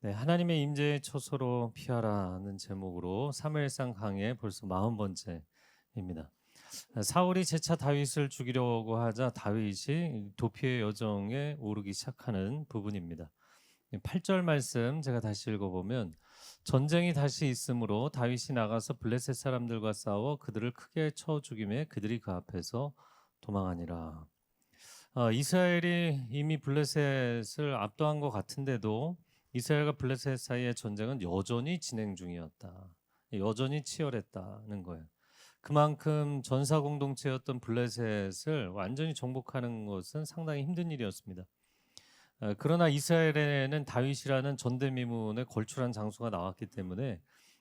네, 하나님의 임재의 처소로 피하라는 제목으로 사무엘상 강의 벌써 40번째입니다. 사울이 재차 다윗을 죽이려고 하자 다윗이 도피의 여정에 오르기 시작하는 부분입니다. 8절 말씀 제가 다시 읽어보면 전쟁이 다시 있으므로 다윗이 나가서 블레셋 사람들과 싸워 그들을 크게 쳐 죽이매 그들이 그 앞에서 도망하니라. 이스라엘이 이미 블레셋을 압도한 것 같은데도 이스라엘과 블레셋 사이의 전쟁은 여전히 진행 중이었다. 여전히 치열했다는 거예요. 그만큼 전사 공동체였던 블레셋을 완전히 정복하는 것은 상당히 힘든 일이었습니다. 그러나 이스라엘에는 다윗이라는 전대미문의 걸출한 장수가 나왔기 때문에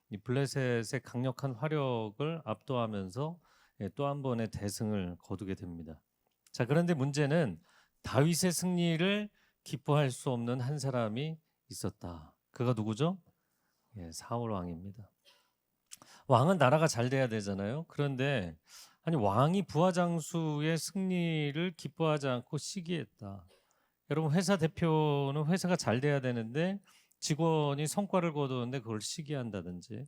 이 블레셋의 강력한 화력을 압도하면서 또 한 번의 대승을 거두게 됩니다. 자, 그런데 문제는 다윗의 승리를 기뻐할 수 없는 한 사람이 있었다. 그가 누구죠? 사울 왕입니다. 왕은 나라가 잘 돼야 되잖아요. 그런데 아니 왕이 부하 장수의 승리를 기뻐하지 않고 시기했다. 여러분 회사 대표는 회사가 잘 돼야 되는데 직원이 성과를 거두는데 그걸 시기한다든지,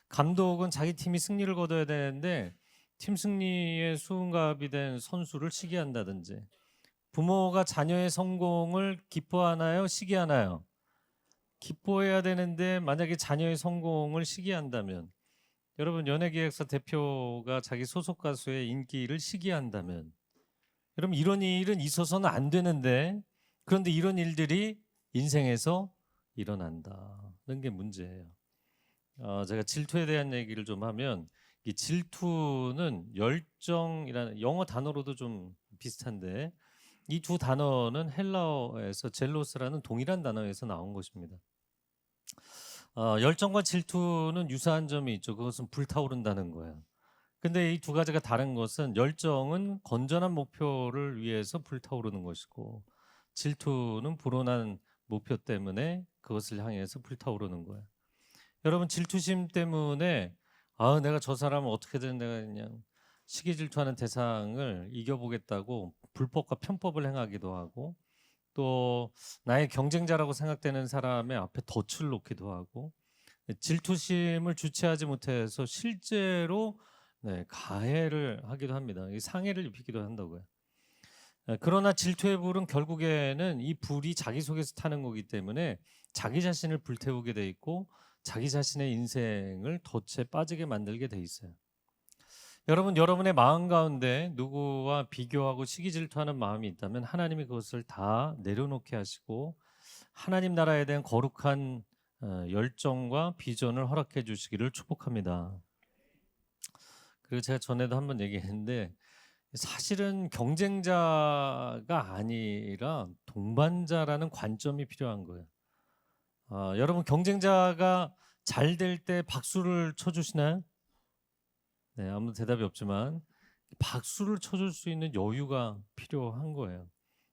감독은 자기 팀이 승리를 거둬야 되는데 팀 승리의 수훈갑이 된 선수를 시기한다든지, 부모가 자녀의 성공을 기뻐하나요? 시기하나요? 기뻐해야 되는데 만약에 자녀의 성공을 시기한다면, 여러분 연예기획사 대표가 자기 소속 가수의 인기를 시기한다면, 여러분 이런 일은 있어서는 안 되는데 그런데 이런 일들이 인생에서 일어난다는 게 문제예요. 제가 질투에 대한 얘기를 좀 하면, 이 질투는 열정이라는 영어 단어로도 좀 비슷한데 이 두 단어는 헬라어에서 젤로스라는 동일한 단어에서 나온 것입니다. 열정과 질투는 유사한 점이 있죠. 그것은 불타오른다는 거예요. 근데 이 두 가지가 다른 것은 열정은 건전한 목표를 위해서 불타오르는 것이고 질투는 불온한 목표 때문에 그것을 향해서 불타오르는 거예요. 여러분 질투심 때문에 내가 저 사람을 어떻게든 내가 그냥 시기 질투하는 대상을 이겨보겠다고 불법과 편법을 행하기도 하고, 또 나의 경쟁자라고 생각되는 사람의 앞에 덫을 놓기도 하고, 질투심을 주체하지 못해서 실제로 가해를 하기도 합니다. 상해를 입히기도 한다고요. 그러나 질투의 불은 결국에는 이 불이 자기 속에서 타는 거기 때문에 자기 자신을 불태우게 돼 있고 자기 자신의 인생을 덫에 빠지게 만들게 돼 있어요. 여러분, 여러분의 마음 가운데 누구와 비교하고 시기 질투하는 마음이 있다면 하나님이 그것을 다 내려놓게 하시고 하나님 나라에 대한 거룩한 열정과 비전을 허락해 주시기를 축복합니다. 그리고 제가 전에도 한번 얘기했는데 사실은 경쟁자가 아니라 동반자라는 관점이 필요한 거예요. 여러분 경쟁자가 잘 될 때 박수를 쳐주시나요? 네, 아무 대답이 없지만 박수를 쳐줄 수 있는 여유가 필요한 거예요.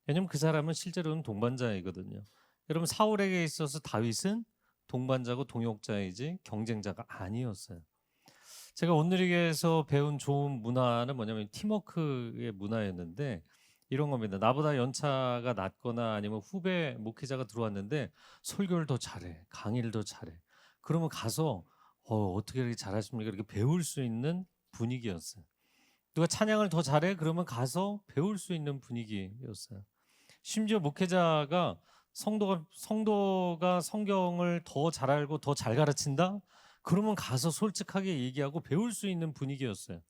왜냐면 그 사람은 실제로는 동반자이거든요. 여러분 사울에게 있어서 다윗은 동반자고 동역자이지 경쟁자가 아니었어요. 제가 온누리교에서 배운 좋은 문화는 뭐냐면 팀워크의 문화였는데 이런 겁니다. 나보다 연차가 낮거나 아니면 후배 목회자가 들어왔는데 설교를 더 잘해, 강의를 더 잘해. 그러면 가서 어떻게 이렇게 잘하십니까? 이렇게 배울 수 있는 분위기였어요. 누가 찬양을 더 잘해? 그러면 가서 배울 수 있는 분위기였어요. 심지어 목회자가 성도가 성경을 더 잘 알고 더 잘 가르친다? 그러면 가서 솔직하게 얘기하고 배울 수 있는 분위기였어요.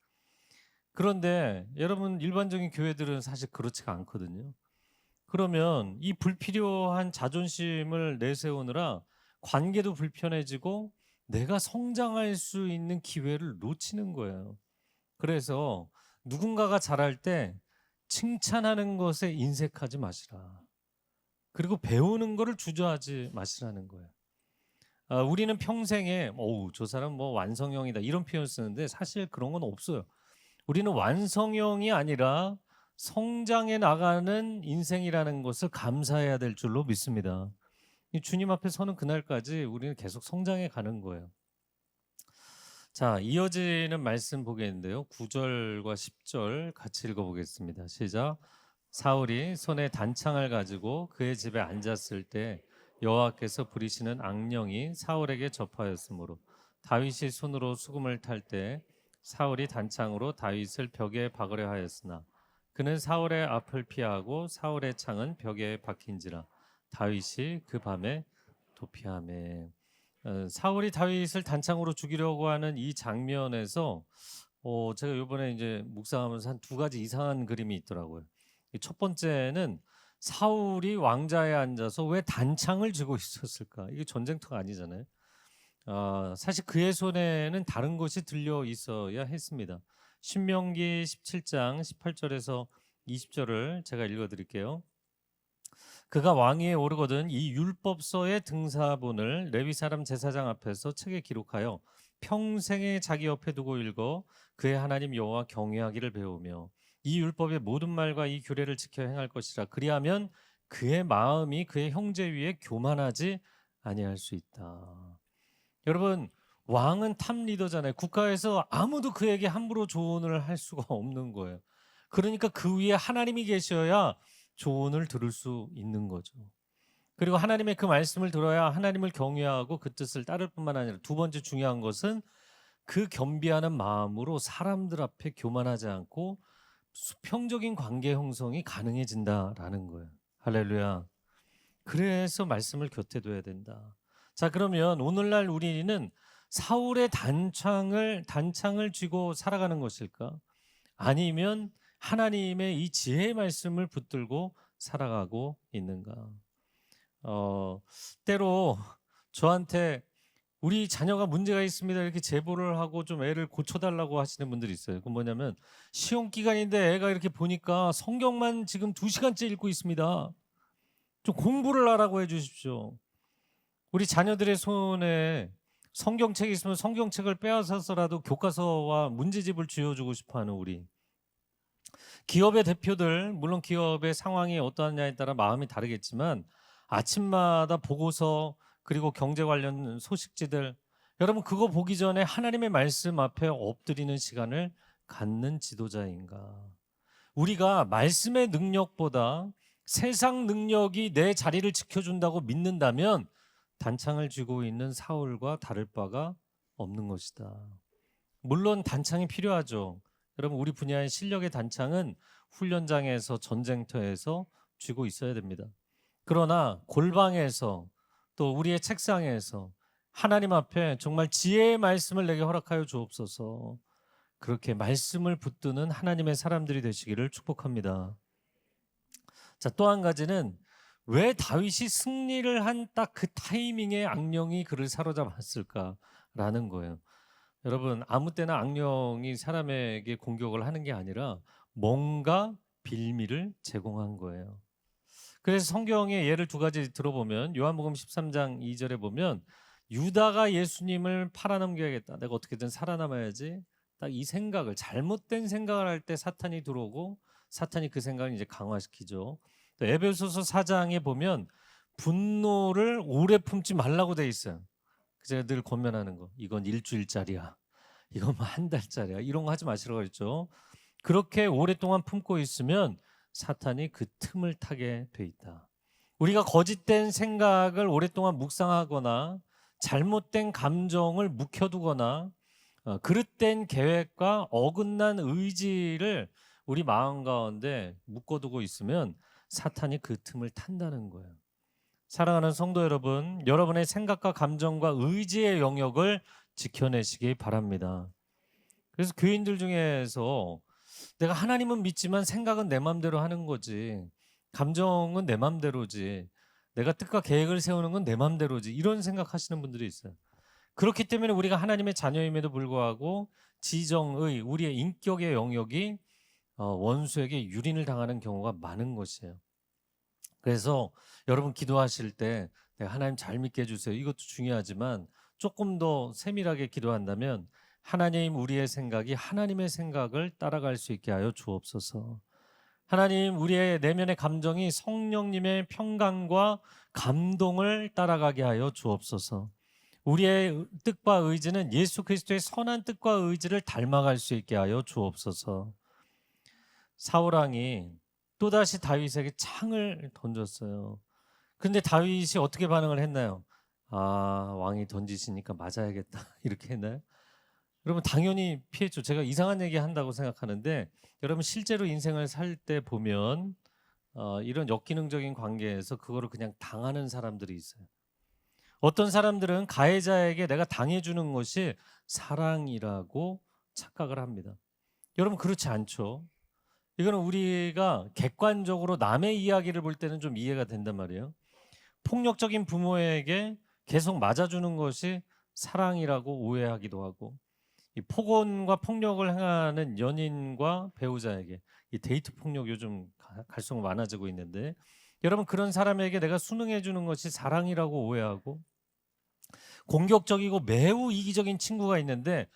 그런데 여러분 일반적인 교회들은 사실 그렇지가 않거든요. 그러면 이 불필요한 자존심을 내세우느라 관계도 불편해지고 내가 성장할 수 있는 기회를 놓치는 거예요. 그래서 누군가가 잘할 때 칭찬하는 것에 인색하지 마시라. 그리고 배우는 거를 주저하지 마시라는 거예요. 우리는 평생에 저 사람 뭐 완성형이다 이런 표현 쓰는데 사실 그런 건 없어요. 우리는 완성형이 아니라 성장해 나가는 인생이라는 것을 감사해야 될 줄로 믿습니다. 이 주님 앞에 서는 그날까지 우리는 계속 성장해 가는 거예요. 자, 이어지는 말씀 보겠는데요. 9절과 10절 같이 읽어보겠습니다. 시작. 사울이 손에 단창을 가지고 그의 집에 앉았을 때 여호와께서 부리시는 악령이 사울에게 접하였으므로 다윗이 손으로 수금을 탈 때 사울이 단창으로 다윗을 벽에 박으려 하였으나 그는 사울의 앞을 피하고 사울의 창은 벽에 박힌지라 다윗이 그 밤에 도피하매. 사울이 다윗을 단창으로 죽이려고 하는 이 장면에서 제가 이번에 이제 묵상하면서 한 두 가지 이상한 그림이 있더라고요. 첫 번째는 사울이 왕자에 앉아서 왜 단창을 쥐고 있었을까? 이게 전쟁터가 아니잖아요. 사실 그의 손에는 다른 것이 들려 있어야 했습니다. 신명기 17장 18절에서 20절을 제가 읽어드릴게요. 그가 왕위에 오르거든 이 율법서의 등사본을 레위 사람 제사장 앞에서 책에 기록하여 평생에 자기 옆에 두고 읽어 그의 하나님 여호와 경외하기를 배우며 이 율법의 모든 말과 이 규례를 지켜 행할 것이라. 그리하면 그의 마음이 그의 형제 위에 교만하지 아니할 수 있다. 여러분, 왕은 탑 리더잖아요. 국가에서 아무도 그에게 함부로 조언을 할 수가 없는 거예요. 그러니까 그 위에 하나님이 계셔야 조언을 들을 수 있는 거죠. 그리고 하나님의 그 말씀을 들어야 하나님을 경외하고 그 뜻을 따를 뿐만 아니라 두 번째 중요한 것은 그 겸비하는 마음으로 사람들 앞에 교만하지 않고 수평적인 관계 형성이 가능해진다라는 거예요. 할렐루야. 그래서 말씀을 곁에 둬야 된다. 자, 그러면 오늘날 우리는 사울의 단창을 쥐고 살아가는 것일까? 아니면 하나님의 이 지혜의 말씀을 붙들고 살아가고 있는가? 때로 저한테 우리 자녀가 문제가 있습니다 이렇게 제보를 하고 좀 애를 고쳐달라고 하시는 분들이 있어요. 그 뭐냐면 시험 기간인데 애가 이렇게 보니까 성경만 지금 2시간째 읽고 있습니다. 좀 공부를 하라고 해주십시오. 우리 자녀들의 손에 성경책이 있으면 성경책을 빼앗아서라도 교과서와 문제집을 쥐어주고 싶어하는 우리 기업의 대표들, 물론 기업의 상황이 어떠하냐에 따라 마음이 다르겠지만 아침마다 보고서 그리고 경제 관련 소식지들, 여러분 그거 보기 전에 하나님의 말씀 앞에 엎드리는 시간을 갖는 지도자인가? 우리가 말씀의 능력보다 세상 능력이 내 자리를 지켜준다고 믿는다면 단창을 쥐고 있는 사울과 다를 바가 없는 것이다. 물론 단창이 필요하죠. 여러분 우리 분야의 실력의 단창은 훈련장에서 전쟁터에서 쥐고 있어야 됩니다. 그러나 골방에서 또 우리의 책상에서 하나님 앞에 정말 지혜의 말씀을 내게 허락하여 주옵소서. 그렇게 말씀을 붙드는 하나님의 사람들이 되시기를 축복합니다. 자, 또 한 가지는 왜 다윗이 승리를 한 딱 그 타이밍에 악령이 그를 사로잡았을까라는 거예요. 여러분 아무 때나 악령이 사람에게 공격을 하는 게 아니라 뭔가 빌미를 제공한 거예요. 그래서 성경의 예를 두 가지 들어보면 요한복음 13장 2절에 보면 유다가 예수님을 팔아넘겨야겠다. 내가 어떻게든 살아남아야지. 딱 이 생각을 잘못된 생각을 할 때 사탄이 들어오고 사탄이 그 생각을 이제 강화시키죠. 또 에베소서 4장에 보면 분노를 오래 품지 말라고 돼 있어요. 제가 늘 권면하는 거. 이건 일주일짜리야. 이건 뭐 한 달짜리야. 이런 거 하지 마시라고 그랬죠. 그렇게 오랫동안 품고 있으면 사탄이 그 틈을 타게 돼 있다. 우리가 거짓된 생각을 오랫동안 묵상하거나 잘못된 감정을 묵혀두거나 그릇된 계획과 어긋난 의지를 우리 마음 가운데 묶어두고 있으면 사탄이 그 틈을 탄다는 거예요. 사랑하는 성도 여러분, 여러분의 생각과 감정과 의지의 영역을 지켜내시기 바랍니다. 그래서 교인들 중에서 내가 하나님은 믿지만 생각은 내 맘대로 하는 거지, 감정은 내 맘대로지, 내가 뜻과 계획을 세우는 건 내 맘대로지, 이런 생각하시는 분들이 있어요. 그렇기 때문에 우리가 하나님의 자녀임에도 불구하고 지정의 우리의 인격의 영역이 원수에게 유린을 당하는 경우가 많은 것이에요. 그래서 여러분 기도하실 때 하나님 잘 믿게 해주세요. 이것도 중요하지만 조금 더 세밀하게 기도한다면 하나님 우리의 생각이 하나님의 생각을 따라갈 수 있게 하여 주옵소서. 하나님 우리의 내면의 감정이 성령님의 평강과 감동을 따라가게 하여 주옵소서. 우리의 뜻과 의지는 예수 그리스도의 선한 뜻과 의지를 닮아갈 수 있게 하여 주옵소서. 사울왕이 또다시 다윗에게 창을 던졌어요. 근데 다윗이 어떻게 반응을 했나요? 아, 왕이 던지시니까 맞아야겠다. 이렇게 했나요? 여러분 당연히 피했죠. 제가 이상한 얘기 한다고 생각하는데 여러분 실제로 인생을 살 때 보면 이런 역기능적인 관계에서 그거를 그냥 당하는 사람들이 있어요. 어떤 사람들은 가해자에게 내가 당해주는 것이 사랑이라고 착각을 합니다. 여러분 그렇지 않죠. 이거는 우리가 객관적으로 남의 이야기를 볼 때는 좀 이해가 된단 말이에요. 폭력적인 부모에게 계속 맞아주는 것이 사랑이라고 오해하기도 하고, 이 폭언과 폭력을 행하는 연인과 배우자에게, 이 데이트 폭력 요즘 갈수록 많아지고 있는데, 여러분 그런 사람에게 내가 순응해 주는 것이 사랑이라고 오해하고, 공격적이고 매우 이기적인 친구가 있는데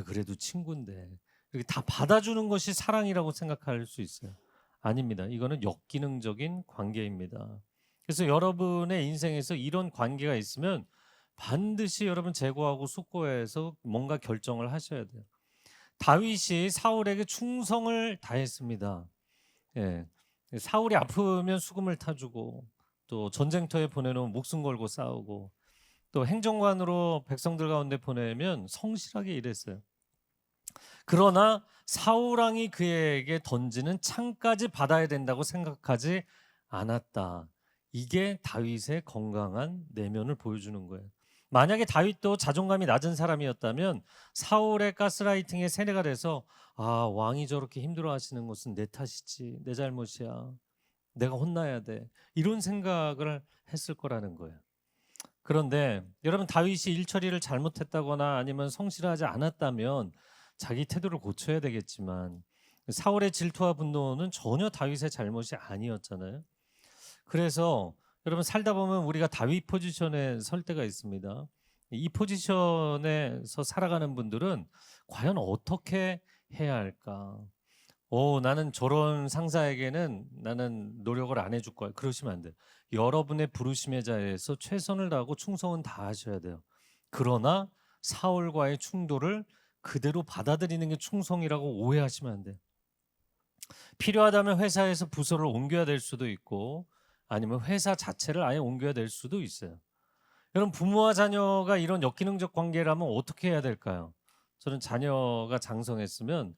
그래도 친구인데 이렇게 다 받아주는 것이 사랑이라고 생각할 수 있어요. 아닙니다. 이거는 역기능적인 관계입니다. 그래서 여러분의 인생에서 이런 관계가 있으면 반드시 여러분 제거하고 숙고해서 뭔가 결정을 하셔야 돼요. 다윗이 사울에게 충성을 다했습니다. 예. 사울이 아프면 수금을 타주고 또 전쟁터에 보내놓은 목숨 걸고 싸우고 또 행정관으로 백성들 가운데 보내면 성실하게 일했어요. 그러나 사울 왕이 그에게 던지는 창까지 받아야 된다고 생각하지 않았다. 이게 다윗의 건강한 내면을 보여주는 거예요. 만약에 다윗도 자존감이 낮은 사람이었다면 사울의 가스라이팅에 세뇌가 돼서 왕이 저렇게 힘들어 하시는 것은 내 탓이지, 내 잘못이야, 내가 혼나야 돼, 이런 생각을 했을 거라는 거예요. 그런데 여러분 다윗이 일 처리를 잘못했다거나 아니면 성실하지 않았다면 자기 태도를 고쳐야 되겠지만 사울의 질투와 분노는 전혀 다윗의 잘못이 아니었잖아요. 그래서 여러분 살다 보면 우리가 다윗 포지션에 설 때가 있습니다. 이 포지션에서 살아가는 분들은 과연 어떻게 해야 할까? 나는 저런 상사에게는 나는 노력을 안 해줄 거야. 그러시면 안 돼요. 여러분의 부르심의 자리에서 최선을 다하고 충성은 다하셔야 돼요. 그러나 사울과의 충돌을 그대로 받아들이는 게 충성이라고 오해하시면 안 돼요. 필요하다면 회사에서 부서를 옮겨야 될 수도 있고 아니면 회사 자체를 아예 옮겨야 될 수도 있어요. 여러분 부모와 자녀가 이런 역기능적 관계라면 어떻게 해야 될까요? 저는 자녀가 장성했으면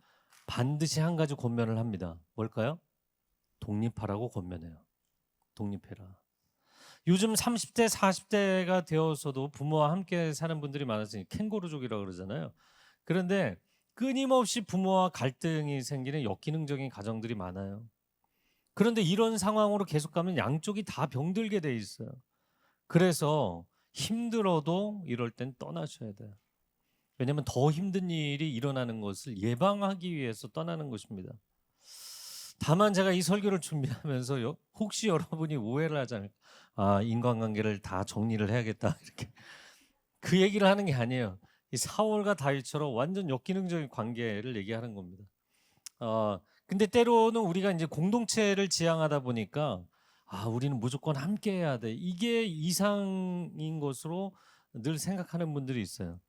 반드시 한 가지 권면을 합니다. 뭘까요? 독립하라고 권면해요. 독립해라. 요즘 30대, 40대가 되어서도 부모와 함께 사는 분들이 많아서 캥거루족이라고 그러잖아요. 그런데 끊임없이 부모와 갈등이 생기는 역기능적인 가정들이 많아요. 그런데 이런 상황으로 계속 가면 양쪽이 다 병들게 돼 있어요. 그래서 힘들어도 이럴 땐 떠나셔야 돼요. 왜냐하면 더 힘든 일이 일어나는 것을 예방하기 위해서 떠나는 것입니다. 다만 제가 이 설교를 준비하면서 혹시 여러분이 오해를 하지 않을까? 인간관계를 다 정리를 해야겠다 이렇게 그 얘기를 하는 게 아니에요. 이 사울과 다윗처럼 완전 역기능적인 관계를 얘기하는 겁니다. 근데 때로는 우리가 이제 공동체를 지향하다 보니까 우리는 무조건 함께 해야 돼. 이게 이상인 것으로 늘 생각하는 분들이 있어요.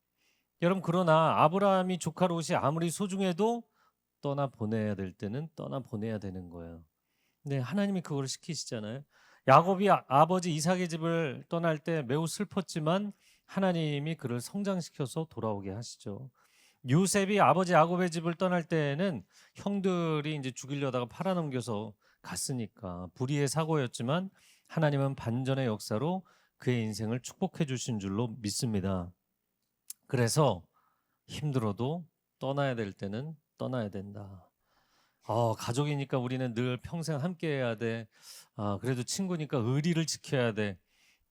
여러분 그러나 아브라함이 조카 롯이 아무리 소중해도 떠나 보내야 될 때는 떠나 보내야 되는 거예요. 근데 하나님이 그걸 시키시잖아요. 야곱이 아버지 이삭의 집을 떠날 때 매우 슬펐지만 하나님이 그를 성장시켜서 돌아오게 하시죠. 요셉이 아버지 야곱의 집을 떠날 때는 형들이 이제 죽이려다가 팔아넘겨서 갔으니까 불의의 사고였지만 하나님은 반전의 역사로 그의 인생을 축복해 주신 줄로 믿습니다. 그래서 힘들어도 떠나야 될 때는 떠나야 된다. 가족이니까 우리는 늘 평생 함께 해야 돼. 그래도 친구니까 의리를 지켜야 돼.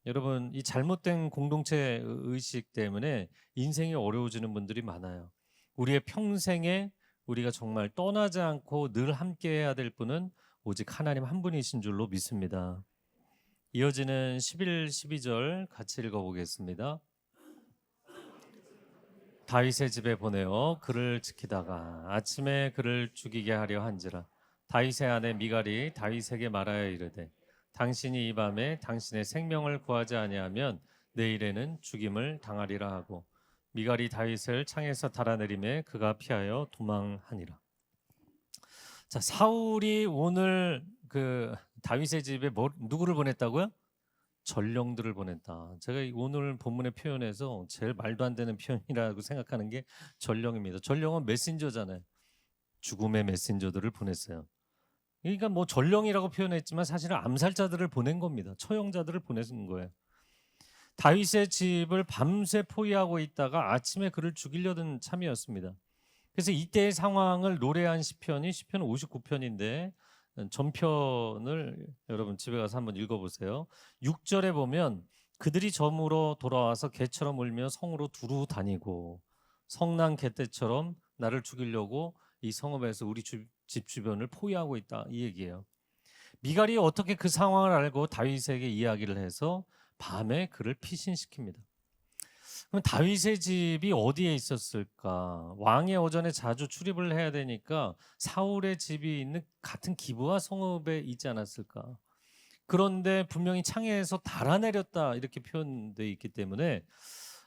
여러분, 이 잘못된 공동체 의식 때문에 인생이 어려워지는 분들이 많아요. 우리의 평생에 우리가 정말 떠나지 않고 늘 함께 해야 될 분은 오직 하나님 한 분이신 줄로 믿습니다. 이어지는 11, 12절 같이 읽어보겠습니다. 다윗의 집에 보내어 그를 지키다가 아침에 그를 죽이게 하려 한지라. 다윗의 아내 미갈이 다윗에게 말하여 이르되 당신이 이 밤에 당신의 생명을 구하지 아니하면 내일에는 죽임을 당하리라 하고 미갈이 다윗을 창에서 달아내림에 그가 피하여 도망하니라. 자, 사울이 오늘 그 다윗의 집에 누구를 보냈다고요? 전령들을 보냈다. 제가 오늘 본문의 표현에서 제일 말도 안 되는 표현이라고 생각하는 게 전령입니다. 전령은 메신저잖아요. 죽음의 메신저들을 보냈어요. 그러니까 뭐 전령이라고 표현했지만 사실은 암살자들을 보낸 겁니다. 처형자들을 보내는 거예요. 다윗의 집을 밤새 포위하고 있다가 아침에 그를 죽이려던 참이었습니다. 그래서 이때의 상황을 노래한 시편이 시편 59편인데 전편을 여러분 집에 가서 한번 읽어보세요. 6절에 보면 그들이 점으로 돌아와서 개처럼 울며 성으로 두루 다니고 성난 개떼처럼 나를 죽이려고 이 성읍에서 우리 집 주변을 포위하고 있다, 이 얘기예요. 미갈이 어떻게 그 상황을 알고 다윗에게 이야기를 해서 밤에 그를 피신시킵니다. 그럼 다윗의 집이 어디에 있었을까? 왕의 오전에 자주 출입을 해야 되니까 사울의 집이 있는 같은 기브와 성읍에 있지 않았을까? 그런데 분명히 창에서 달아내렸다 이렇게 표현되어 있기 때문에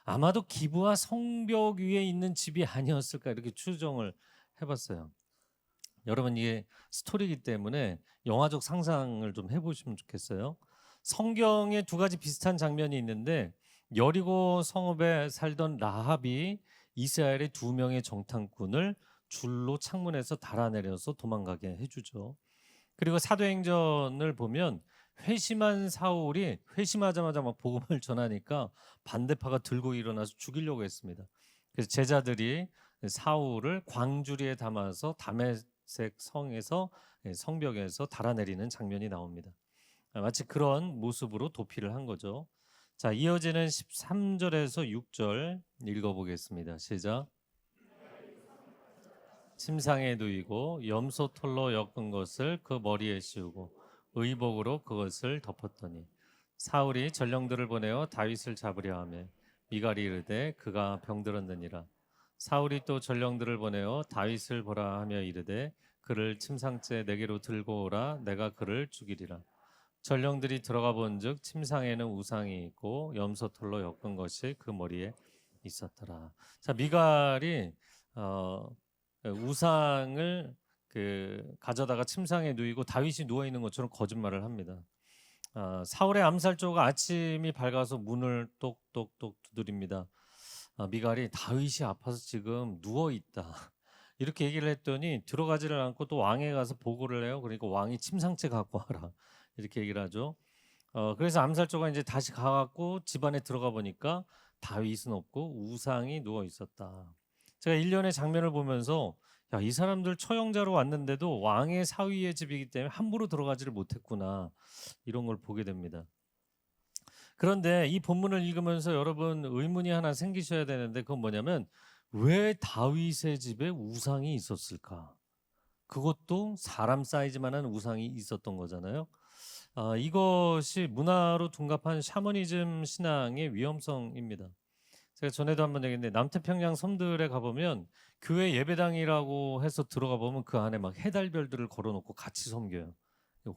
아마도 기브와 성벽 위에 있는 집이 아니었을까 이렇게 추정을 해봤어요. 여러분 이게 스토리이기 때문에 영화적 상상을 좀 해보시면 좋겠어요. 성경에 두 가지 비슷한 장면이 있는데 여리고 성읍에 살던 라합이 이스라엘의 2명의 정탐꾼을 줄로 창문에서 달아내려서 도망가게 해주죠. 그리고 사도행전을 보면 회심한 사울이 회심하자마자 막 복음을 전하니까 반대파가 들고 일어나서 죽이려고 했습니다. 그래서 제자들이 사울을 광주리에 담아서 다메섹 성에서 성벽에서 달아내리는 장면이 나옵니다. 마치 그런 모습으로 도피를 한 거죠. 자, 이어지는 13절에서 6절 읽어보겠습니다. 시작. 침상에 누이고 염소 털로 엮은 것을 그 머리에 씌우고 의복으로 그것을 덮었더니 사울이 전령들을 보내어 다윗을 잡으려 하며 미갈이 이르되 그가 병들었느니라. 사울이 또 전령들을 보내어 다윗을 보라 하며 이르되 그를 침상째 내게로 들고 오라. 내가 그를 죽이리라. 전령들이 들어가 본즉 침상에는 우상이 있고 염소털로 엮은 것이 그 머리에 있었더라. 자, 미갈이 우상을 가져다가 침상에 누이고 다윗이 누워 있는 것처럼 거짓말을 합니다. 사울의 암살조가 아침이 밝아서 문을 똑똑똑 두드립니다. 미갈이 다윗이 아파서 지금 누워 있다 이렇게 얘기를 했더니 들어가지를 않고 또 왕에 가서 보고를 해요. 그러니까 왕이 침상째 갖고 와라 이렇게 얘기를 하죠. 그래서 암살조가 이제 다시 가갖고 집안에 들어가 보니까 다윗은 없고 우상이 누워 있었다. 제가 일련의 장면을 보면서 야, 이 사람들 처형자로 왔는데도 왕의 사위의 집이기 때문에 함부로 들어가지를 못했구나 이런 걸 보게 됩니다. 그런데 이 본문을 읽으면서 여러분 의문이 하나 생기셔야 되는데 그건 뭐냐면 왜 다윗의 집에 우상이 있었을까? 그것도 사람 사이즈만한 우상이 있었던 거잖아요. 이것이 문화로 둔갑한 샤머니즘 신앙의 위험성입니다. 제가 전에도 한번 얘기했는데 남태평양 섬들에 가보면 교회 예배당이라고 해서 들어가 보면 그 안에 막 해달별들을 걸어놓고 같이 섬겨요.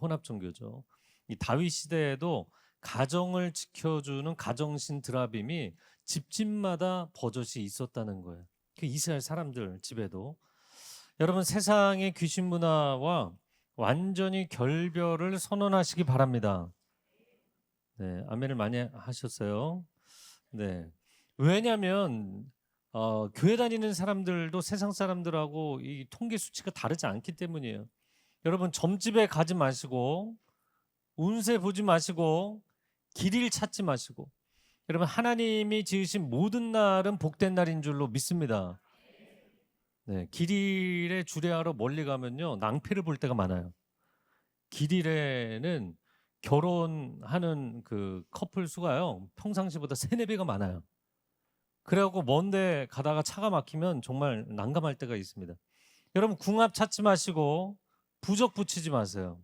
혼합 종교죠. 이 다윗 시대에도 가정을 지켜주는 가정신 드라빔이 집집마다 버젓이 있었다는 거예요. 그 이스라엘 사람들 집에도. 여러분 세상의 귀신 문화와 완전히 결별을 선언하시기 바랍니다. 네, 아멘을 많이 하셨어요. 네. 왜냐하면 교회 다니는 사람들도 세상 사람들하고 이 통계 수치가 다르지 않기 때문이에요. 여러분 점집에 가지 마시고 운세 보지 마시고 길을 찾지 마시고 여러분 하나님이 지으신 모든 날은 복된 날인 줄로 믿습니다. 네, 길일에 주례하러 멀리 가면요 낭패를 볼 때가 많아요. 길일에는 결혼하는 그 커플 수가요 평상시보다 3-4배가 많아요. 그래갖고 먼데 가다가 차가 막히면 정말 난감할 때가 있습니다. 여러분 궁합 찾지 마시고 부적 붙이지 마세요.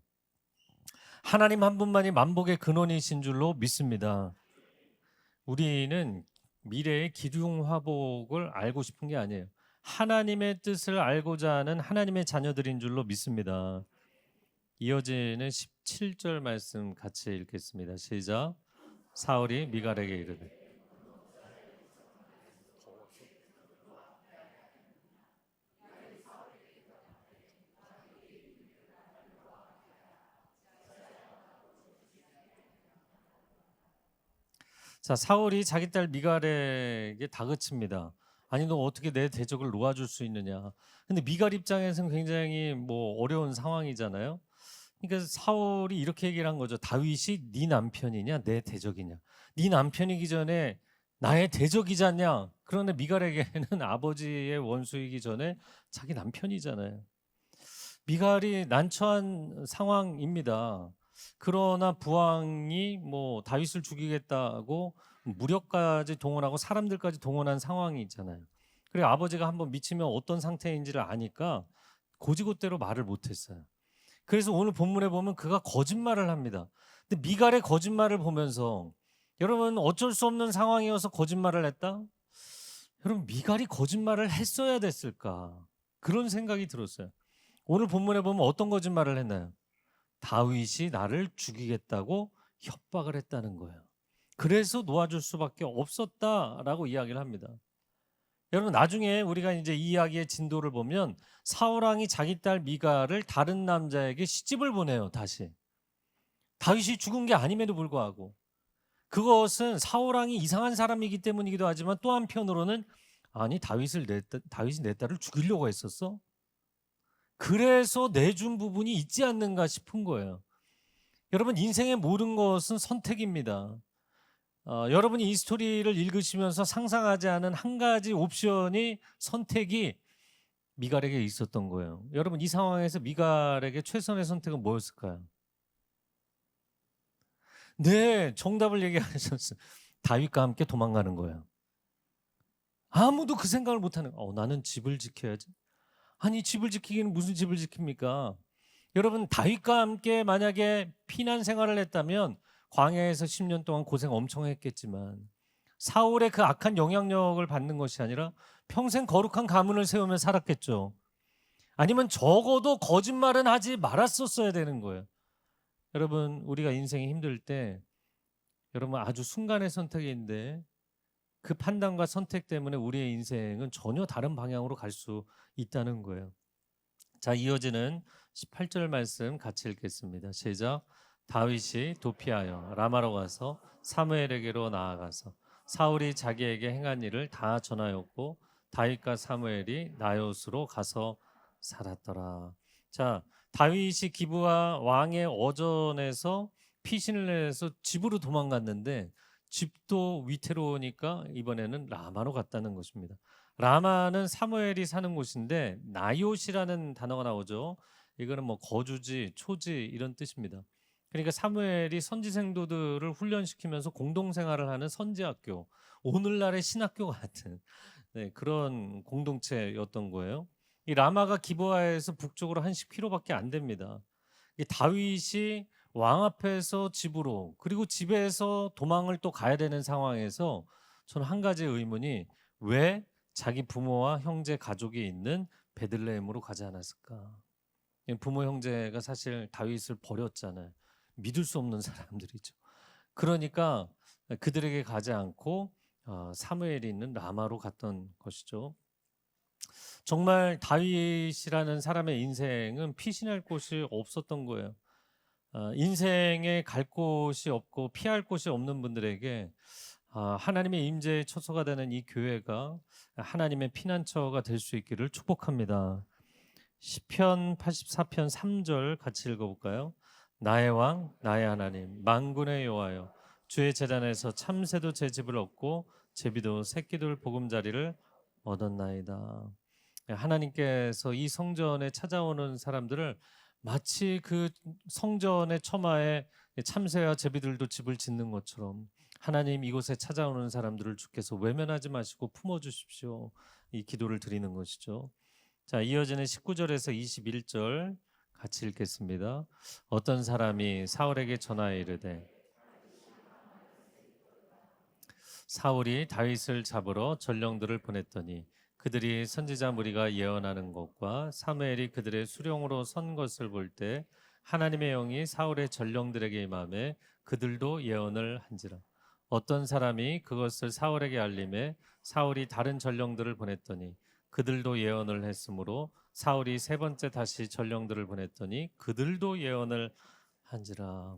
하나님 한 분만이 만복의 근원이신 줄로 믿습니다. 우리는 미래의 기륭화복을 알고 싶은 게 아니에요. 하나님의 뜻을 알고자 하는 하나님의 자녀들인 줄로 믿습니다. 이어지는 17절 말씀 같이 읽겠습니다. 시작. 사울이 미갈에게 이르되 자, 사울이 자기 딸 미갈에게 다그칩니다. 아니 너 어떻게 내 대적을 놓아줄 수 있느냐. 근데 미갈 입장에서는 굉장히 뭐 어려운 상황이잖아요. 그러니까 사울이 이렇게 얘기를 한 거죠. 다윗이 네 남편이냐 내 대적이냐. 네 남편이기 전에 나의 대적이지 않냐. 그런데 미갈에게는 아버지의 원수이기 전에 자기 남편이잖아요. 미갈이 난처한 상황입니다. 그러나 부왕이 뭐 다윗을 죽이겠다고 무력까지 동원하고 사람들까지 동원한 상황이 있잖아요. 그리고 아버지가 한번 미치면 어떤 상태인지를 아니까 고지고대로 말을 못했어요. 그래서 오늘 본문에 보면 그가 거짓말을 합니다. 근데 미갈의 거짓말을 보면서 여러분 어쩔 수 없는 상황이어서 거짓말을 했다? 여러분 미갈이 거짓말을 했어야 됐을까? 그런 생각이 들었어요. 오늘 본문에 보면 어떤 거짓말을 했나요? 다윗이 나를 죽이겠다고 협박을 했다는 거예요. 그래서 놓아줄 수밖에 없었다라고 이야기를 합니다. 여러분 나중에 우리가 이제 이 이야기의 진도를 보면 사울 왕이 자기 딸 미갈을 다른 남자에게 시집을 보내요. 다시 다윗이 죽은 게 아님에도 불구하고 그것은 사울 왕이 이상한 사람이기 때문이기도 하지만 또 한편으로는 아니 다윗이 내 딸을 죽이려고 했었어. 그래서 내준 부분이 있지 않는가 싶은 거예요. 여러분 인생의 모든 것은 선택입니다. 여러분이 이 스토리를 읽으시면서 상상하지 않은 한 가지 옵션이 선택이 미갈에게 있었던 거예요. 여러분 이 상황에서 미갈에게 최선의 선택은 뭐였을까요? 네, 정답을 얘기하셨어요. 다윗과 함께 도망가는 거예요. 아무도 그 생각을 못하는 거예요. 나는 집을 지켜야지. 아니 집을 지키기는 무슨 집을 지킵니까? 여러분 다윗과 함께 만약에 피난 생활을 했다면 광야에서 10년 동안 고생 엄청 했겠지만 사울의 그 악한 영향력을 받는 것이 아니라 평생 거룩한 가문을 세우며 살았겠죠. 아니면 적어도 거짓말은 하지 말았었어야 되는 거예요. 여러분 우리가 인생이 힘들 때 여러분 아주 순간의 선택인데 그 판단과 선택 때문에 우리의 인생은 전혀 다른 방향으로 갈 수 있다는 거예요. 자, 이어지는 18절 말씀 같이 읽겠습니다. 시작. 다윗이 도피하여 라마로 가서 사무엘에게로 나아가서 사울이 자기에게 행한 일을 다 전하였고 다윗과 사무엘이 나요스로 가서 살았더라. 자, 다윗이 기브와 왕의 어전에서 피신을 해서 집으로 도망갔는데 집도 위태로우니까 이번에는 라마로 갔다는 것입니다. 라마는 사무엘이 사는 곳인데 나요시라는 단어가 나오죠. 이거는 뭐 거주지, 초지 이런 뜻입니다. 그러니까 사무엘이 선지 생도들을 훈련시키면서 공동생활을 하는 선지학교, 오늘날의 신학교 같은 그런 공동체였던 거예요. 이 라마가 기브아에서 북쪽으로 한 10km밖에 안 됩니다. 이 다윗이 왕 앞에서 집으로 그리고 집에서 도망을 또 가야 되는 상황에서 저는 한 가지 의문이 왜 자기 부모와 형제 가족이 있는 베들레헴으로 가지 않았을까? 부모 형제가 사실 다윗을 버렸잖아요. 믿을 수 없는 사람들이죠. 그러니까 그들에게 가지 않고 사무엘이 있는 라마로 갔던 것이죠. 정말 다윗이라는 사람의 인생은 피신할 곳이 없었던 거예요. 인생에 갈 곳이 없고 피할 곳이 없는 분들에게 하나님의 임재의 처소가 되는 이 교회가 하나님의 피난처가 될 수 있기를 축복합니다. 시편 84편 3절 같이 읽어볼까요? 나의 왕 나의 하나님 만군의 여호와여 주의 제단에서 참새도 제 집을 얻고 제비도 새끼들 보금자리를 얻었나이다. 하나님께서 이 성전에 찾아오는 사람들을 마치 그 성전의 처마에 참새와 제비들도 집을 짓는 것처럼 하나님 이곳에 찾아오는 사람들을 주께서 외면하지 마시고 품어주십시오. 이 기도를 드리는 것이죠. 자, 이어지는 19절에서 21절 같이 읽겠습니다. 어떤 사람이 사울에게 전하여 이르되 사울이 다윗을 잡으러 전령들을 보냈더니 그들이 선지자 무리가 예언하는 것과 사무엘이 그들의 수령으로 선 것을 볼 때 하나님의 영이 사울의 전령들에게 임하매 그들도 예언을 한지라. 어떤 사람이 그것을 사울에게 알림해 사울이 다른 전령들을 보냈더니 그들도 예언을 했으므로 사울이 세 번째 다시 전령들을 보냈더니 그들도 예언을 한지라.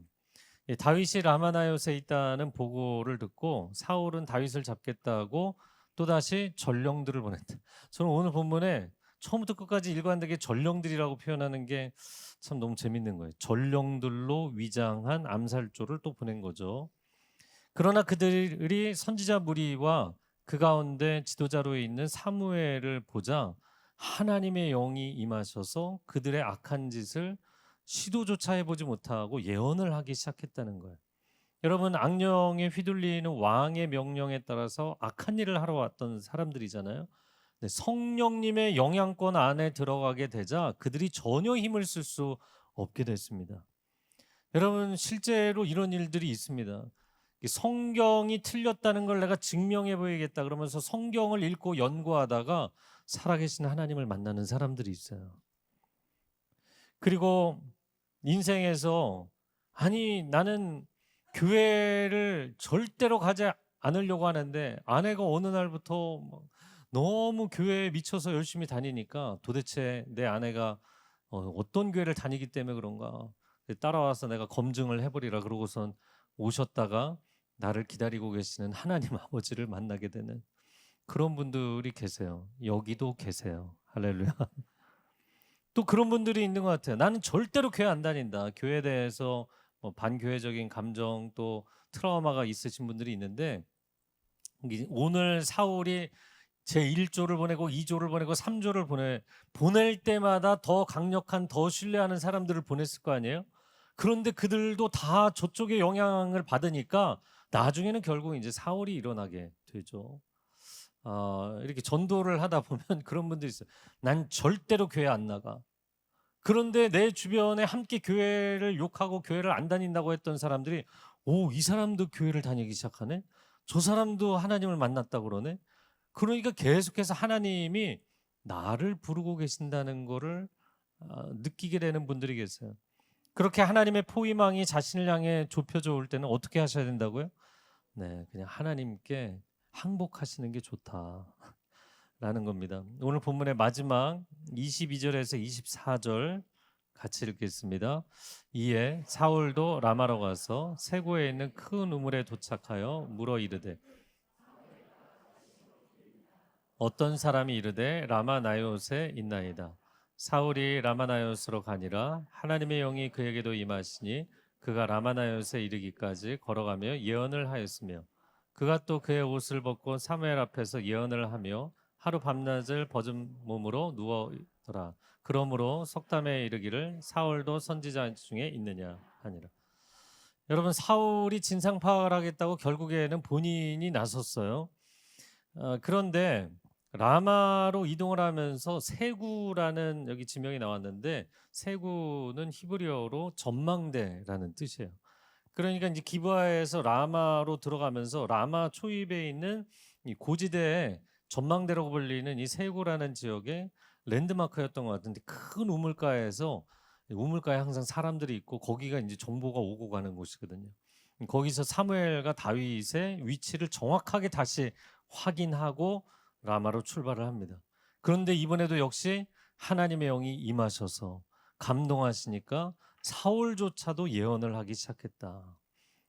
다윗이 라마나요스에 있다는 보고를 듣고 사울은 다윗을 잡겠다고 또다시 전령들을 보냈다. 저는 오늘 본문에 처음부터 끝까지 일관되게 전령들이라고 표현하는 게 참 너무 재밌는 거예요. 전령들로 위장한 암살조를 또 보낸 거죠. 그러나 그들이 선지자 무리와 그 가운데 지도자로 있는 사무엘을 보자 하나님의 영이 임하셔서 그들의 악한 짓을 시도조차 해보지 못하고 예언을 하기 시작했다는 거예요. 여러분, 악령에 휘둘리는 왕의 명령에 따라서 악한 일을 하러 왔던 사람들이잖아요. 성령님의 영향권 안에 들어가게 되자 그들이 전혀 힘을 쓸 수 없게 됐습니다. 여러분, 실제로 이런 일들이 있습니다. 성경이 틀렸다는 걸 내가 증명해 보이겠다 그러면서 성경을 읽고 연구하다가 살아계신 하나님을 만나는 사람들이 있어요. 그리고 인생에서 아니 나는 교회를 절대로 가지 않으려고 하는데 아내가 어느 날부터 너무 교회에 미쳐서 열심히 다니니까 도대체 내 아내가 어떤 교회를 다니기 때문에 그런가 따라와서 내가 검증을 해버리라 그러고선 오셨다가 나를 기다리고 계시는 하나님 아버지를 만나게 되는 그런 분들이 계세요. 여기도 계세요. 할렐루야. 또 그런 분들이 있는 것 같아요. 나는 절대로 교회 안 다닌다. 교회에 대해서 반교회적인 감정 또 트라우마가 있으신 분들이 있는데 오늘 사울이 제1조를 보내고 2조를 보내고 3조를 보낼 때마다 더 강력한 더 신뢰하는 사람들을 보냈을 거 아니에요. 그런데 그들도 다 저쪽의 영향을 받으니까 나중에는 결국 이제 사울이 일어나게 되죠. 이렇게 전도를 하다 보면 그런 분들이 있어요. 난 절대로 교회 안 나가. 그런데 내 주변에 함께 교회를 욕하고 교회를 안 다닌다고 했던 사람들이 이 사람도 교회를 다니기 시작하네. 저 사람도 하나님을 만났다고 그러네. 그러니까 계속해서 하나님이 나를 부르고 계신다는 거를 느끼게 되는 분들이 계세요. 그렇게 하나님의 포위망이 자신을 향해 좁혀져 올 때는 어떻게 하셔야 된다고요? 네, 그냥 하나님께 항복하시는 게 좋다라는 겁니다. 오늘 본문의 마지막 22절에서 24절 같이 읽겠습니다. 이에 사울도 라마로 가서 세고에 있는 큰 우물에 도착하여 물어 이르되 어떤 사람이 이르되 라마나요스에 있나이다. 사울이 라마나요스로 가니라. 하나님의 영이 그에게도 임하시니 그가 라마나요스에 이르기까지 걸어가며 예언을 하였으며 그가 또 그의 옷을 벗고 사무엘 앞에서 예언을 하며 하루 밤낮을 벗은 몸으로 누워더라. 그러므로 속담에 이르기를 사울도 선지자 중에 있느냐 하니라. 여러분, 사울이 진상 파악을 하겠다고 결국에는 본인이 나섰어요. 그런데 라마로 이동을 하면서 세구라는 여기 지명이 나왔는데 세구는 히브리어로 전망대라는 뜻이에요. 그러니까 이제 기브아에서 라마로 들어가면서 라마 초입에 있는 이 고지대에 전망대라고 불리는 이 세구라는 지역의 랜드마크였던 것 같은데 큰 우물가에서 우물가에 항상 사람들이 있고 거기가 이제 정보가 오고 가는 곳이거든요. 거기서 사무엘과 다윗의 위치를 정확하게 다시 확인하고 라마로 출발을 합니다. 그런데 이번에도 역시 하나님의 영이 임하셔서 감동하시니까 사울조차도 예언을 하기 시작했다.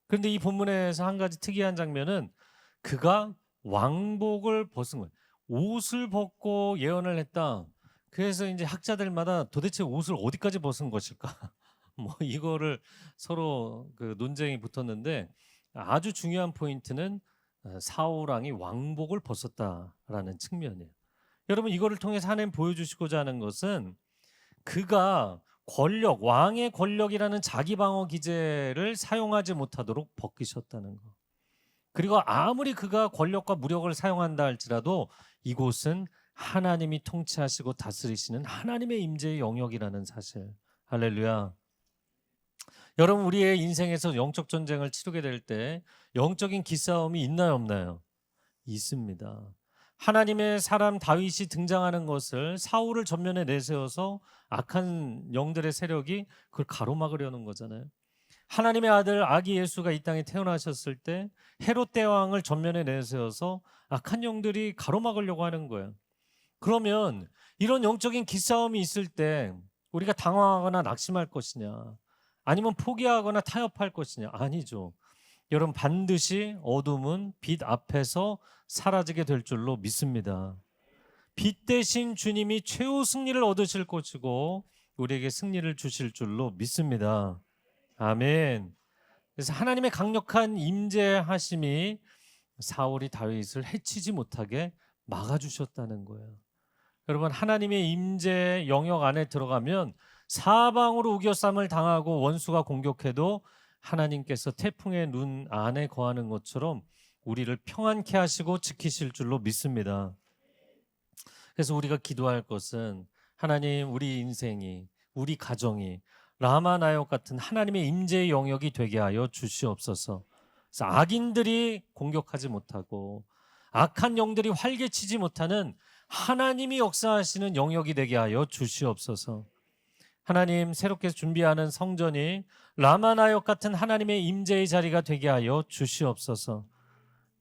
그런데 이 본문에서 한 가지 특이한 장면은 그가 왕복을 벗은 거예요. 옷을 벗고 예언을 했다. 그래서 이제 학자들마다 도대체 옷을 어디까지 벗은 것일까? 이거를 서로 그 논쟁이 붙었는데 아주 중요한 포인트는 사울 왕이 왕복을 벗었다라는 측면이에요. 여러분, 이거를 통해서 하나님 보여주시고자 하는 것은 그가 권력, 왕의 권력이라는 자기 방어 기제를 사용하지 못하도록 벗기셨다는 거. 그리고 아무리 그가 권력과 무력을 사용한다 할지라도 이곳은 하나님이 통치하시고 다스리시는 하나님의 임재의 영역이라는 사실. 할렐루야. 여러분, 우리의 인생에서 영적 전쟁을 치르게 될 때 영적인 기싸움이 있나요, 없나요? 있습니다. 하나님의 사람 다윗이 등장하는 것을 사울을 전면에 내세워서 악한 영들의 세력이 그걸 가로막으려는 거잖아요. 하나님의 아들 아기 예수가 이 땅에 태어나셨을 때 헤롯 대왕을 전면에 내세워서 악한 영들이 가로막으려고 하는 거예요. 그러면 이런 영적인 기싸움이 있을 때 우리가 당황하거나 낙심할 것이냐? 아니면 포기하거나 타협할 것이냐? 아니죠. 여러분, 반드시 어둠은 빛 앞에서 사라지게 될 줄로 믿습니다. 빛 대신 주님이 최후 승리를 얻으실 것이고 우리에게 승리를 주실 줄로 믿습니다. 아멘. 그래서 하나님의 강력한 임재하심이 사울이 다윗을 해치지 못하게 막아주셨다는 거예요. 여러분, 하나님의 임재 영역 안에 들어가면 사방으로 우겨쌈을 당하고 원수가 공격해도 하나님께서 태풍의 눈 안에 거하는 것처럼 우리를 평안케 하시고 지키실 줄로 믿습니다. 그래서 우리가 기도할 것은 하나님, 우리 인생이, 우리 가정이 라마나역 같은 하나님의 임재의 영역이 되게 하여 주시옵소서. 그래서 악인들이 공격하지 못하고 악한 영들이 활개치지 못하는 하나님이 역사하시는 영역이 되게 하여 주시옵소서. 하나님, 새롭게 준비하는 성전이 라마나역 같은 하나님의 임재의 자리가 되게 하여 주시옵소서.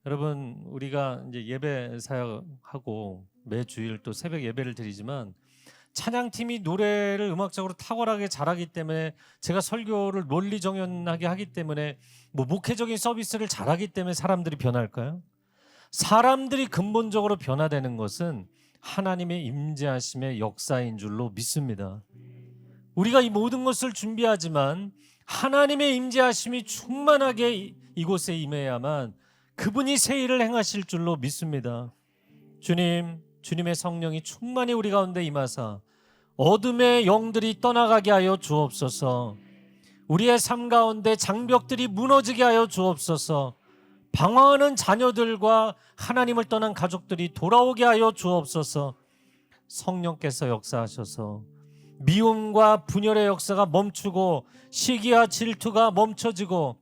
여러분, 우리가 이제 예배 사역하고 매주일 또 새벽 예배를 드리지만 찬양팀이 노래를 음악적으로 탁월하게 잘하기 때문에, 제가 설교를 논리정연하게 하기 때문에, 목회적인 서비스를 잘하기 때문에 사람들이 변할까요? 사람들이 근본적으로 변화되는 것은 하나님의 임재하심의 역사인 줄로 믿습니다. 우리가 이 모든 것을 준비하지만 하나님의 임재하심이 충만하게 이곳에 임해야만 그분이 새 일을 행하실 줄로 믿습니다. 주님, 주님의 성령이 충만히 우리 가운데 임하사 어둠의 영들이 떠나가게 하여 주옵소서. 우리의 삶 가운데 장벽들이 무너지게 하여 주옵소서. 방황하는 자녀들과 하나님을 떠난 가족들이 돌아오게 하여 주옵소서. 성령께서 역사하셔서 미움과 분열의 역사가 멈추고 시기와 질투가 멈춰지고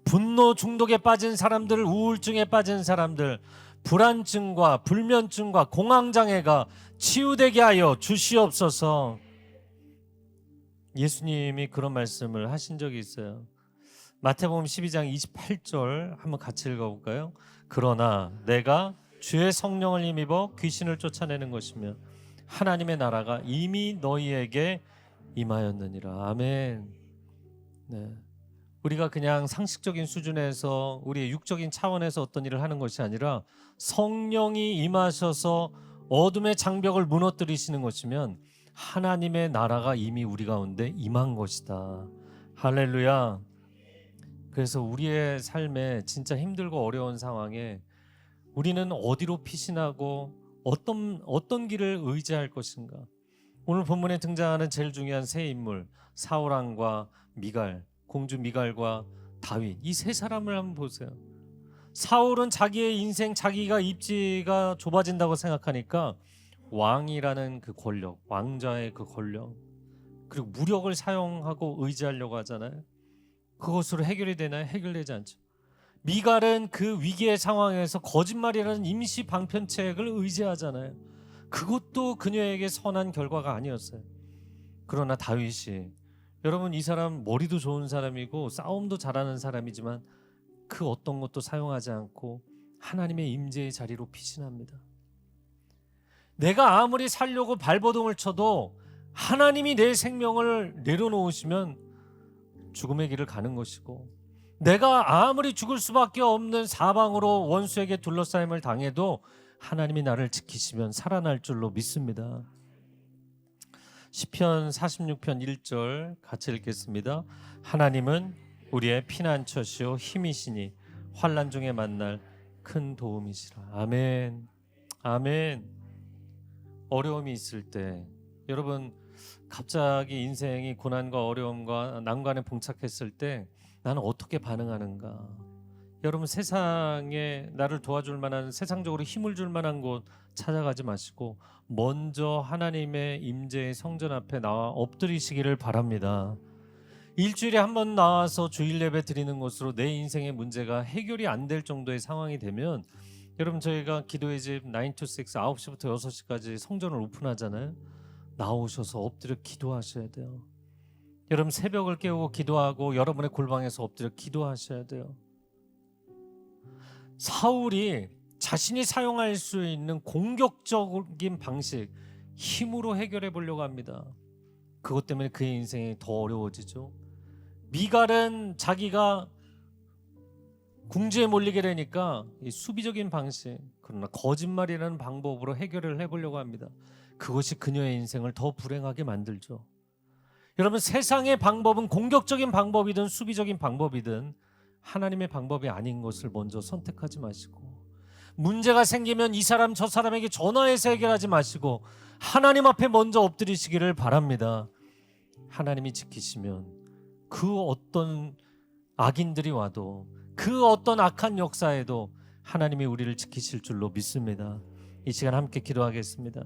분노 중독에 빠진 사람들, 우울증에 빠진 사람들, 불안증과 불면증과 공황장애가 치유되게 하여 주시옵소서. 예수님이 그런 말씀을 하신 적이 있어요. 마태복음 12장 28절 한번 같이 읽어볼까요? 그러나 내가 주의 성령을 힘입어 귀신을 쫓아내는 것이며 하나님의 나라가 이미 너희에게 임하였느니라. 아멘. 네. 우리가 그냥 상식적인 수준에서 우리의 육적인 차원에서 어떤 일을 하는 것이 아니라 성령이 임하셔서 어둠의 장벽을 무너뜨리시는 것이면 하나님의 나라가 이미 우리 가운데 임한 것이다. 할렐루야. 그래서 우리의 삶에 진짜 힘들고 어려운 상황에 우리는 어디로 피신하고 어떤 길을 의지할 것인가? 오늘 본문에 등장하는 제일 중요한 세 인물, 사울왕과 미갈, 공주 미갈과 다윗, 이 세 사람을 한번 보세요. 사울은 자기의 인생, 자기가 입지가 좁아진다고 생각하니까 왕이라는 그 권력, 왕자의 그 권력, 그리고 무력을 사용하고 의지하려고 하잖아요. 그것으로 해결이 되나요? 해결되지 않죠. 미갈은 그 위기의 상황에서 거짓말이라는 임시 방편책을 의지하잖아요. 그것도 그녀에게 선한 결과가 아니었어요. 그러나 다윗이, 여러분, 이 사람 머리도 좋은 사람이고 싸움도 잘하는 사람이지만 그 어떤 것도 사용하지 않고 하나님의 임재의 자리로 피신합니다. 내가 아무리 살려고 발버둥을 쳐도 하나님이 내 생명을 내려놓으시면 죽음의 길을 가는 것이고, 내가 아무리 죽을 수밖에 없는 사방으로 원수에게 둘러싸임을 당해도 하나님이 나를 지키시면 살아날 줄로 믿습니다. 시편 46편 1절 같이 읽겠습니다. 하나님은 우리의 피난처시오 힘이시니 환난 중에 만날 큰 도움이시라. 아멘. 아멘. 어려움이 있을 때, 여러분, 갑자기 인생이 고난과 어려움과 난관에 봉착했을 때 나는 어떻게 반응하는가? 여러분, 세상에 나를 도와줄 만한, 세상적으로 힘을 줄 만한 곳 찾아가지 마시고 먼저 하나님의 임재의 성전 앞에 나와 엎드리시기를 바랍니다. 일주일에 한 번 나와서 주일 예배 드리는 것으로 내 인생의 문제가 해결이 안 될 정도의 상황이 되면, 여러분, 저희가 기도의 집 9 to 6, 9시부터 6시까지 성전을 오픈하잖아요. 나오셔서 엎드려 기도하셔야 돼요. 여러분, 새벽을 깨우고 기도하고 여러분의 골방에서 엎드려 기도하셔야 돼요. 사울이 자신이 사용할 수 있는 공격적인 방식, 힘으로 해결해 보려고 합니다. 그것 때문에 그의 인생이 더 어려워지죠. 미갈은 자기가 궁지에 몰리게 되니까 이 수비적인 방식, 그러나 거짓말이라는 방법으로 해결을 해보려고 합니다. 그것이 그녀의 인생을 더 불행하게 만들죠. 여러분, 세상의 방법은 공격적인 방법이든 수비적인 방법이든 하나님의 방법이 아닌 것을 먼저 선택하지 마시고, 문제가 생기면 이 사람 저 사람에게 전화해서 해결하지 마시고 하나님 앞에 먼저 엎드리시기를 바랍니다. 하나님이 지키시면 그 어떤 악인들이 와도, 그 어떤 악한 역사에도 하나님이 우리를 지키실 줄로 믿습니다. 이 시간 함께 기도하겠습니다.